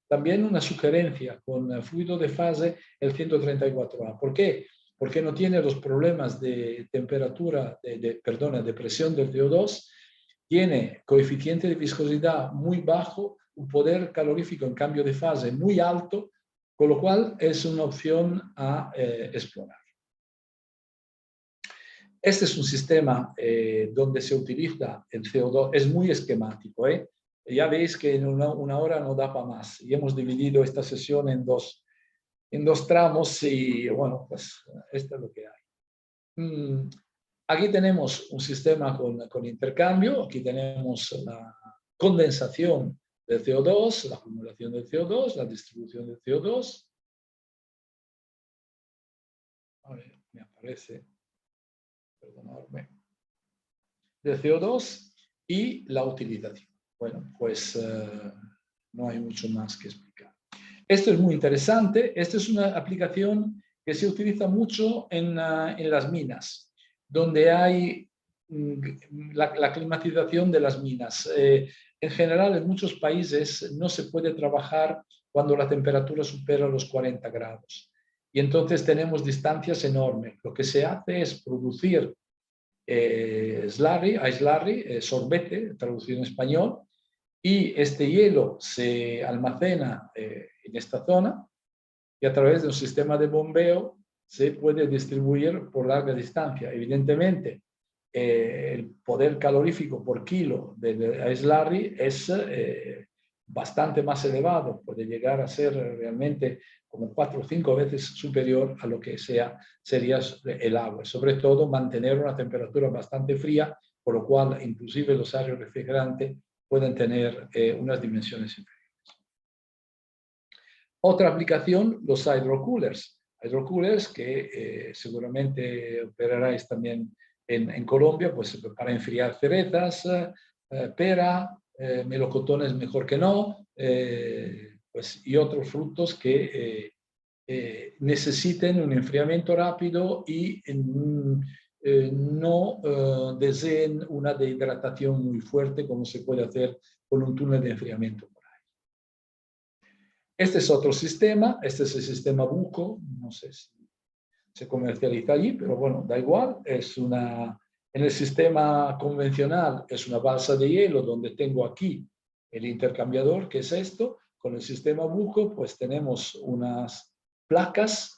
también una sugerencia con fluido de fase, el 134A. ¿Por qué? Porque no tiene los problemas de temperatura, de presión del CO2, tiene coeficiente de viscosidad muy bajo, un poder calorífico en cambio de fase muy alto, con lo cual es una opción a explorar. Este es un sistema donde se utiliza el CO2, es muy esquemático. Ya veis que en una hora no da para más y hemos dividido esta sesión en dos tramos y bueno, pues esto es lo que hay. Aquí tenemos un sistema con intercambio, aquí tenemos la condensación del CO2, la acumulación del CO2, la distribución del CO2. A ver, me aparece, perdonadme, del CO2 y la utilización. Bueno, pues no hay mucho más que explicar. Esto es muy interesante. Esta es una aplicación que se utiliza mucho en las minas, donde hay la climatización de las minas. En general, en muchos países no se puede trabajar cuando la temperatura supera los 40 grados. Y entonces tenemos distancias enormes. Lo que se hace es producir slurry, sorbete, traducido en español, y este hielo se almacena en esta zona y a través de un sistema de bombeo se puede distribuir por larga distancia. Evidentemente, el poder calorífico por kilo de slurry es bastante más elevado, puede llegar a ser realmente como 4 o 5 veces superior a lo que sería el agua. Sobre todo, mantener una temperatura bastante fría, por lo cual inclusive los aires refrigerantes pueden tener unas dimensiones inferiores. Otra aplicación, los hydrocoolers. Hydrocoolers que seguramente operaréis también en Colombia, pues para enfriar cerezas, pera, melocotones mejor que no, pues, y otros frutos que necesiten un enfriamiento rápido y no deseen una dehidratación muy fuerte como se puede hacer con un túnel de enfriamiento por ahí. Este es otro sistema, este es el sistema Buco, no sé si se comercializa allí, pero bueno, da igual, en el sistema convencional es una balsa de hielo donde tengo aquí el intercambiador, que es esto. Con el sistema Buco pues tenemos unas placas,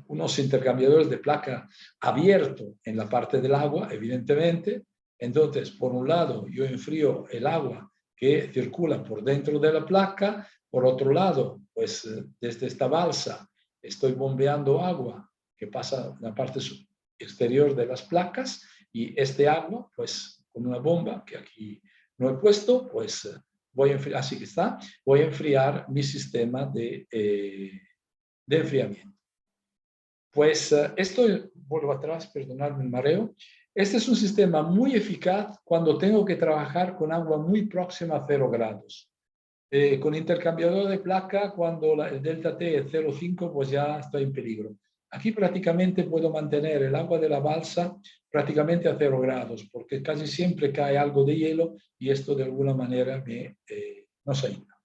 unos intercambiadores de placa abierto en la parte del agua, evidentemente. Entonces, por un lado, yo enfrío el agua que circula por dentro de la placa, por otro lado, pues desde esta balsa estoy bombeando agua que pasa en la parte exterior de las placas y este agua, pues con una bomba que aquí no he puesto, pues voy a enfriar, así que está, voy a enfriar mi sistema de enfriamiento. Pues esto, vuelvo atrás, perdonadme el mareo, este es un sistema muy eficaz cuando tengo que trabajar con agua muy próxima a 0 grados. Con intercambiador de placa, cuando el delta T es 0,5, pues ya estoy en peligro. Aquí prácticamente puedo mantener el agua de la balsa prácticamente a 0 grados, porque casi siempre cae algo de hielo y esto de alguna manera nos ayuda.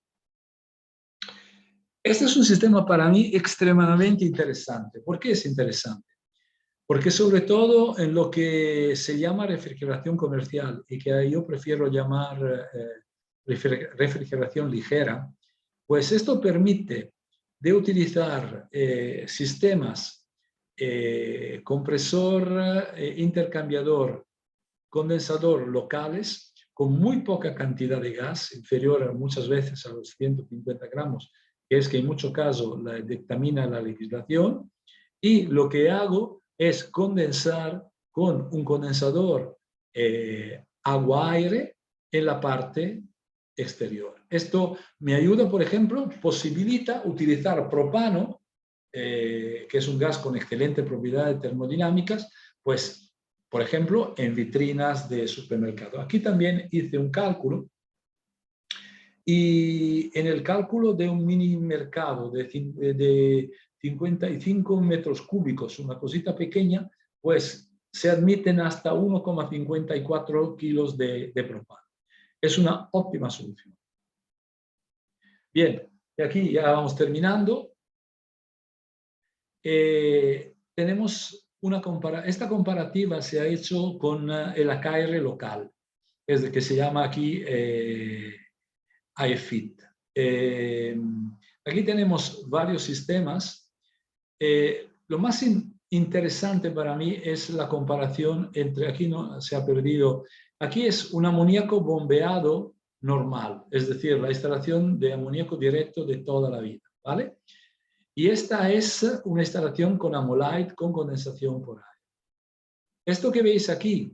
Este es un sistema para mí extremadamente interesante. ¿Por qué es interesante? Porque sobre todo en lo que se llama refrigeración comercial y que yo prefiero llamar refrigeración ligera, pues esto permite de utilizar sistemas compresor, intercambiador, condensador locales con muy poca cantidad de gas, inferior muchas veces a los 150 gramos, que es que en muchos casos la dictamina la legislación, y lo que hago es condensar con un condensador agua-aire en la parte exterior. Esto me ayuda, por ejemplo, posibilita utilizar propano, que es un gas con excelentes propiedades termodinámicas, pues, por ejemplo, en vitrinas de supermercado. Aquí también hice un cálculo y en el cálculo de un mini mercado de 55 metros cúbicos, una cosita pequeña, pues se admiten hasta 1,54 kilos de propano. Es una óptima solución. Bien, y aquí ya vamos terminando. Tenemos esta comparativa se ha hecho con el AKR local, es de que se llama aquí AEFIT. Aquí tenemos varios sistemas. Lo más interesante para mí es la comparación entre, aquí no se ha perdido, aquí es un amoníaco bombeado normal, es decir, la instalación de amoníaco directo de toda la vida, ¿vale? Y esta es una instalación con Amolite, con condensación por aire. Esto que veis aquí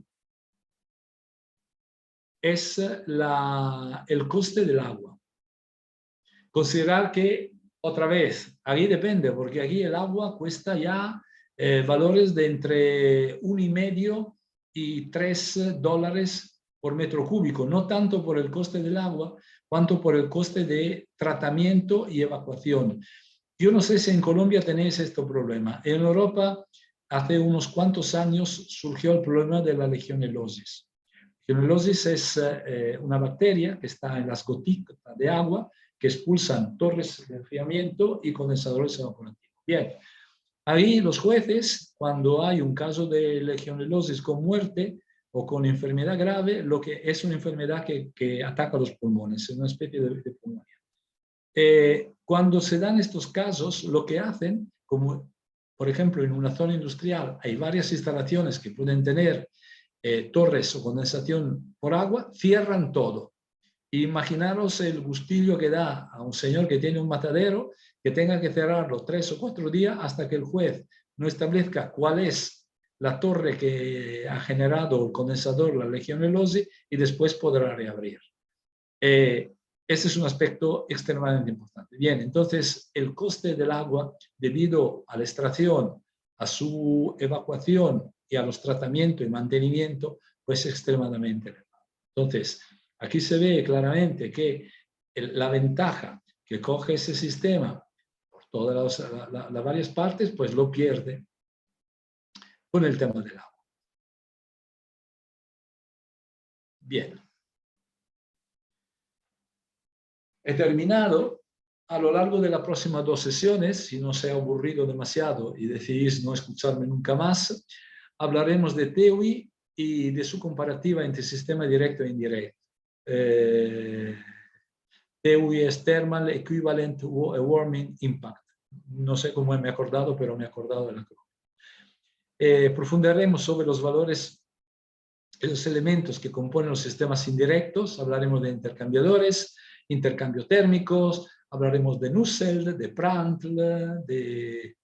es el coste del agua. Considerar que, otra vez, ahí depende, porque aquí el agua cuesta ya valores de entre 1,5 y $3 por metro cúbico, no tanto por el coste del agua, cuanto por el coste de tratamiento y evacuación. Yo no sé si en Colombia tenéis este problema. En Europa, hace unos cuantos años, surgió el problema de la legionelosis. Legionelosis es una bacteria que está en las gotitas de agua que expulsan torres de enfriamiento y condensadores evaporativos. Bien, ahí los jueces, cuando hay un caso de legionelosis con muerte o con enfermedad grave, lo que es una enfermedad que ataca los pulmones, es una especie de pulmonía. Cuando se dan estos casos, lo que hacen, como por ejemplo en una zona industrial hay varias instalaciones que pueden tener torres o condensación por agua, cierran todo. Imaginaros el gustillo que da a un señor que tiene un matadero que tenga que cerrarlo 3 o 4 días hasta que el juez no establezca cuál es la torre que ha generado el condensador, la legionelosis, y después podrá reabrir. Ese es un aspecto extremadamente importante. Bien, entonces el coste del agua debido a la extracción, a su evacuación y a los tratamientos y mantenimiento, pues es extremadamente elevado. Entonces, aquí se ve claramente que la ventaja que coge ese sistema todas las varias partes, pues lo pierde con el tema del agua. Bien. He terminado. A lo largo de las próximas 2 sesiones, si no se ha aburrido demasiado y decidís no escucharme nunca más, hablaremos de TEWI y de su comparativa entre sistema directo e indirecto. TEWI es Thermal Equivalent Warming Impact. No sé cómo me he acordado, pero me he acordado de la acrónimo. Profundaremos sobre los valores, los elementos que componen los sistemas indirectos. Hablaremos de intercambiadores, intercambio térmicos, hablaremos de Nusselt, de Prandtl, de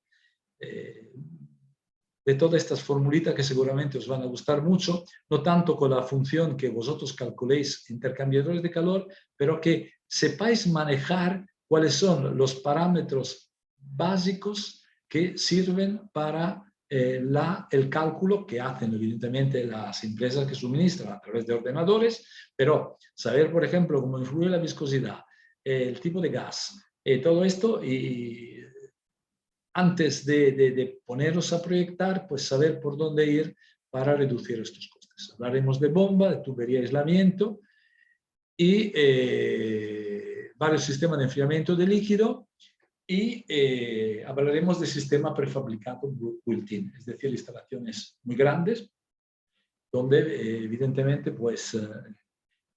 todas estas formulitas que seguramente os van a gustar mucho, no tanto con la función que vosotros calculéis intercambiadores de calor, pero que sepáis manejar cuáles son los parámetros básicos que sirven para el cálculo que hacen evidentemente las empresas que suministran a través de ordenadores, pero saber, por ejemplo, cómo influye la viscosidad, el tipo de gas, todo esto, y antes de ponerlos a proyectar, pues saber por dónde ir para reducir estos costes. Hablaremos de bomba, de tubería de aislamiento y varios sistemas de enfriamiento de líquido, y hablaremos de sistema prefabricado built-in, es decir, instalaciones muy grandes, donde evidentemente pues,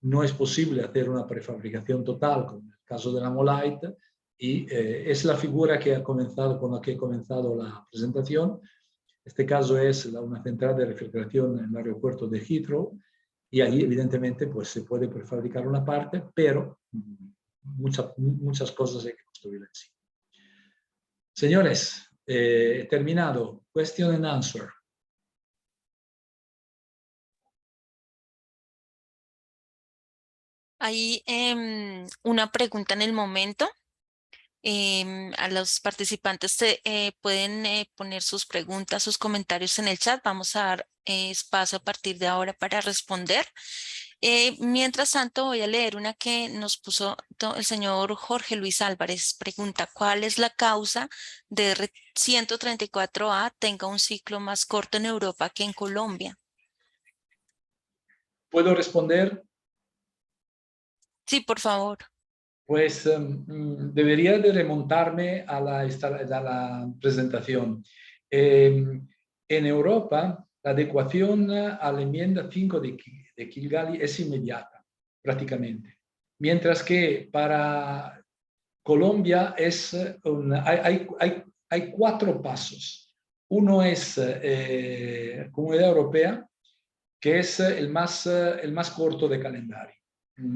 no es posible hacer una prefabricación total, como en el caso de la Molite, y es la figura que ha comenzado, con la que he comenzado la presentación. Este caso es una central de refrigeración en el aeropuerto de Heathrow, y ahí evidentemente pues, se puede prefabricar una parte, pero muchas cosas hay que construir en sí. Señores, he terminado. Question and answer. Hay una pregunta en el momento. A los participantes pueden poner sus preguntas, sus comentarios en el chat. Vamos a dar espacio a partir de ahora para responder. Mientras tanto, voy a leer una que nos puso el señor Jorge Luis Álvarez. Pregunta: ¿cuál es la causa de R134A tenga un ciclo más corto en Europa que en Colombia? ¿Puedo responder? Sí, por favor. Pues debería de remontarme a la presentación. En Europa, la adecuación a la enmienda 5 de Kigali es inmediata, prácticamente. Mientras que para Colombia hay 4 pasos. Uno es Comunidad Europea, que es el más corto de calendario.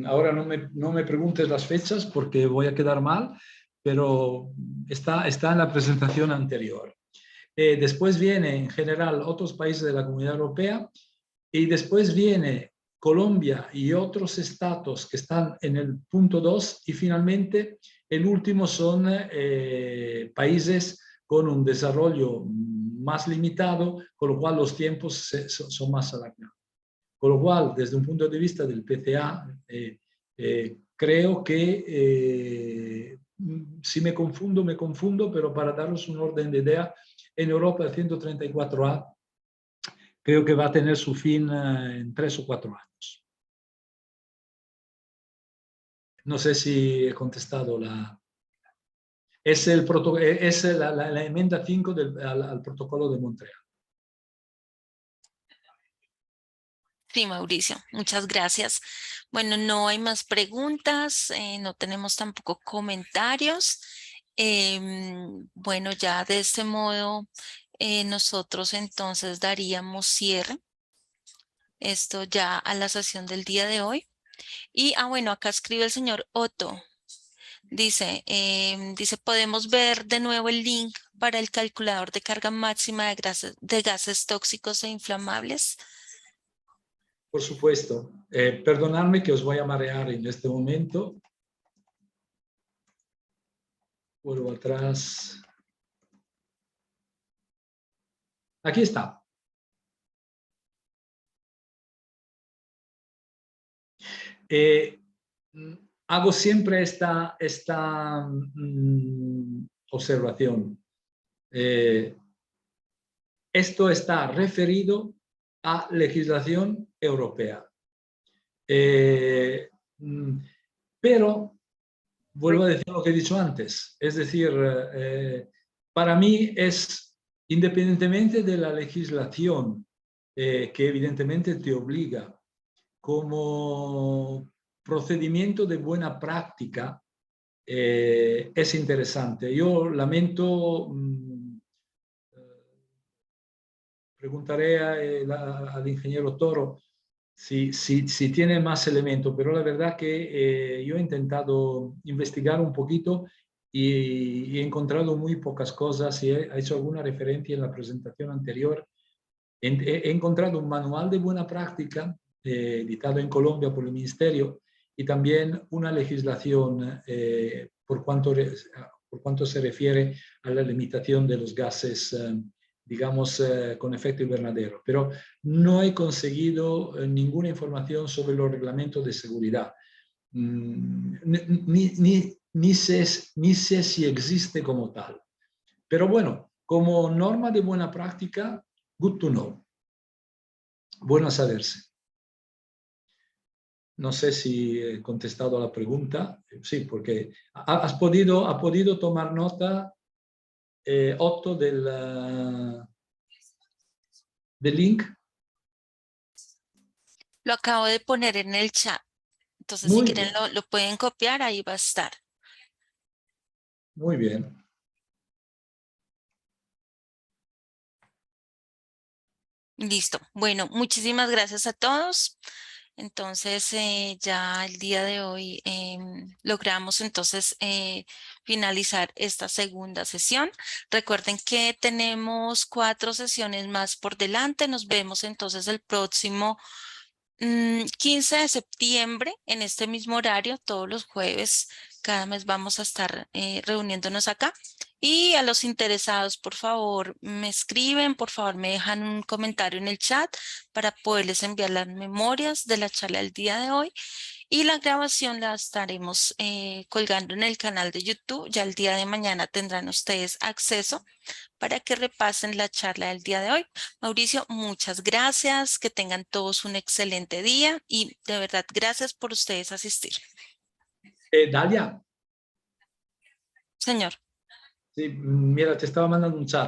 Ahora no me preguntes las fechas porque voy a quedar mal, pero está en la presentación anterior. Después viene, en general, otros países de la Comunidad Europea, y después viene Colombia y otros estados que están en el punto 2, y finalmente el último son países con un desarrollo más limitado, con lo cual los tiempos son más alargados. Con lo cual, desde un punto de vista del PCA, creo que si me confundo, pero para daros un orden de idea, en Europa el 134A creo que va a tener su fin en 3 o 4 años. No sé si he contestado la... Es la enmienda 5 al protocolo de Montreal. Sí, Mauricio, muchas gracias. Bueno, no hay más preguntas, no tenemos tampoco comentarios. Bueno, ya de este modo nosotros entonces daríamos cierre esto ya a la sesión del día de hoy. Y, bueno, acá escribe el señor Otto. Dice, ¿podemos ver de nuevo el link para el calculador de carga máxima de gases tóxicos e inflamables? Por supuesto. Perdonadme que os voy a marear en este momento. Vuelvo atrás. Aquí está. Hago siempre esta observación. Esto está referido a legislación europea. Pero vuelvo a decir lo que he dicho antes, es decir, para mí es, independientemente de la legislación, que evidentemente te obliga como procedimiento de buena práctica, es interesante. Yo lamento, preguntaré al ingeniero Toro si tiene más elementos, pero la verdad que yo he intentado investigar un poquito y he encontrado muy pocas cosas y he hecho alguna referencia en la presentación anterior. He encontrado un manual de buena práctica editado en Colombia por el Ministerio y también una legislación por cuanto se refiere a la limitación de los gases digamos, con efecto invernadero. Pero no he conseguido ninguna información sobre los reglamentos de seguridad. Ni sé si existe como tal. Pero bueno, como norma de buena práctica, good to know. Bueno a saberse. No sé si he contestado a la pregunta. Sí, porque has podido tomar nota, Otto, del link. Lo acabo de poner en el chat. Entonces, si Muy quieren, bien, lo pueden copiar, ahí va a estar. muy bien. Listo. Bueno, muchísimas gracias a todos. Entonces, ya el día de hoy logramos entonces finalizar esta segunda sesión. Recuerden que tenemos 4 sesiones más por delante. Nos vemos entonces el próximo 15 de septiembre en este mismo horario, todos los jueves. Cada mes vamos a estar reuniéndonos acá. Y a los interesados, por favor, me escriben, por favor, me dejan un comentario en el chat para poderles enviar las memorias de la charla del día de hoy. Y la grabación la estaremos colgando en el canal de YouTube. Ya el día de mañana tendrán ustedes acceso para que repasen la charla del día de hoy. Mauricio, muchas gracias, que tengan todos un excelente día y de verdad gracias por ustedes asistir. Dalia, Señor. sí, mira, te estaba mandando un chat.